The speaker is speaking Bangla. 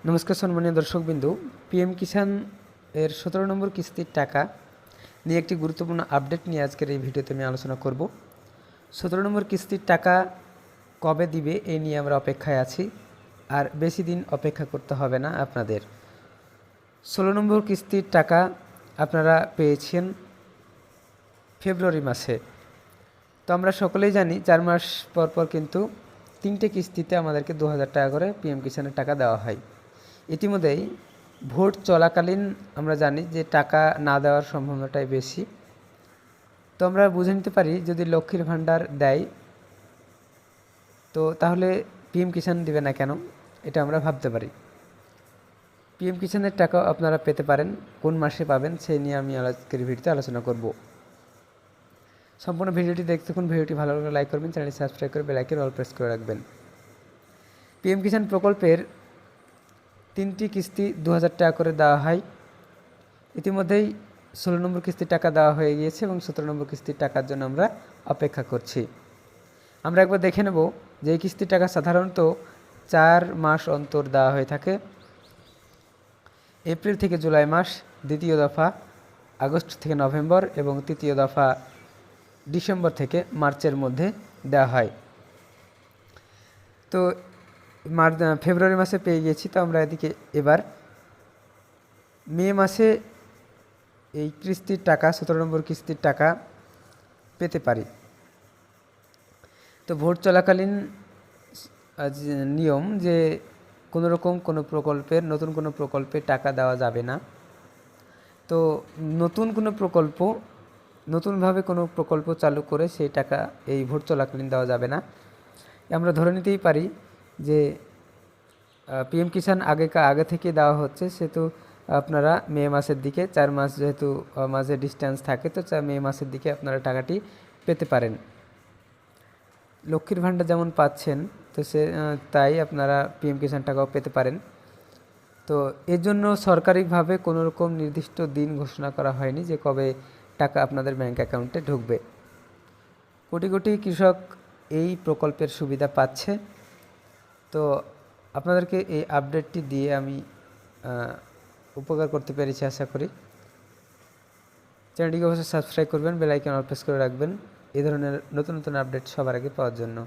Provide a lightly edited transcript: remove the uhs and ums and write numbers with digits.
নমস্কার সম্মানীয় দর্শকবিন্দু, পিএম কিষাণ এর 17 নম্বর কিস্তির টাকা নিয়ে একটি গুরুত্বপূর্ণ আপডেট নিয়ে আজকের এই ভিডিওতে আমি আলোচনা করব। 17 নম্বর কিস্তির টাকা কবে দিবে এই নিয়ে আমরা অপেক্ষায় আছি, আর বেশি দিন অপেক্ষা করতে হবে না আপনাদের। 16 নম্বর কিস্তির টাকা আপনারা পেয়েছেন ফেব্রুয়ারি মাসে। তো আমরা সকলেই জানি 4 মাস পর পর কিন্তু 3টে কিস্তিতে আমাদেরকে 2000 টাকা করে পিএম কিষাণের টাকা দেওয়া হয়। ইতিমধ্যেই ভোট চলাকালীন আমরা জানি যে টাকা না দেওয়ার সম্ভাবনাটাই বেশি। তো আমরা বুঝে নিতে পারি যদি লক্ষ্মীর ভাণ্ডার দেয় তো তাহলে পিএম কিষাণ দেবে না কেন, এটা আমরা ভাবতে পারি। পিএম কিষাণের টাকা আপনারা পেতে পারেন, কোন মাসে পাবেন সেই নিয়ে আমি আজকের ভিডিওতে আলোচনা করব। সম্পূর্ণ ভিডিওটি দেখতে থাকুন। ভিডিওটি ভালো লাগলে লাইক করবেন, চ্যানেলটি সাবস্ক্রাইব করে বেল আইকন অল প্রেস করে রাখবেন। পিএম কিষাণ প্রকল্পের 3টি কিস্তি 2000 টাকা করে দেওয়া হয়। ইতিমধ্যেই 16 নম্বর কিস্তির টাকা দেওয়া হয়ে গিয়েছে এবং 17 নম্বর কিস্তির টাকার জন্য আমরা অপেক্ষা করছি। আমরা একবার দেখে নেব যে এই কিস্তির টাকা সাধারণত 4 মাস অন্তর দেওয়া হয়ে থাকে। এপ্রিল থেকে জুলাই মাস, দ্বিতীয় দফা আগস্ট থেকে নভেম্বর এবং তৃতীয় দফা ডিসেম্বর থেকে মার্চের মধ্যে দেওয়া হয়। তো ফেব্রুয়ারি মাসে পেয়ে গেছি, তো আমরা এদিকে এবার মে মাসে এই কিস্তির টাকা 17 নম্বর কিস্তির টাকা পেতে পারি। তো ভোট চলাকালীন নিয়ম যে কোনো রকম কোনো প্রকল্পের নতুন কোনো প্রকল্পে টাকা দেওয়া যাবে না। তো নতুনভাবে কোনো প্রকল্প চালু করে সেই টাকা এই ভোট চলাকালীন দেওয়া যাবে না। আমরা ধরে নিতেই পারি যে পিএম কিষাণ আগে থেকে দেওয়া হচ্ছে, সেহেতু আপনারা মে মাসের দিকে 4 মাস যেহেতু মাঝে ডিস্টেন্স থাকে, তো মে মাসের দিকে আপনারা টাকাটি পেতে পারেন। লক্ষ্মীর ভাণ্ডার যেমন পাচ্ছেন তো তাই আপনারা পিএম কিষাণ টাকাও পেতে পারেন। তো এর জন্য সরকারিভাবে কোনো রকম নির্দিষ্ট দিন ঘোষণা করা হয়নি যে কবে টাকা আপনাদের ব্যাঙ্ক অ্যাকাউন্টে ঢুকবে। কোটি কোটি কৃষক এই প্রকল্পের সুবিধা পাচ্ছে। তো আপনাদেরকে এই আপডেটটি দিয়ে আমি উপকার করতে পেরেছি আশা করি। চ্যানেলটিকে অবশ্যই সাবস্ক্রাইব করবেন, বেল আইকন অল প্রেস করে রাখবেন এই ধরনের নতুন নতুন আপডেট সবার আগে পাওয়ার জন্য।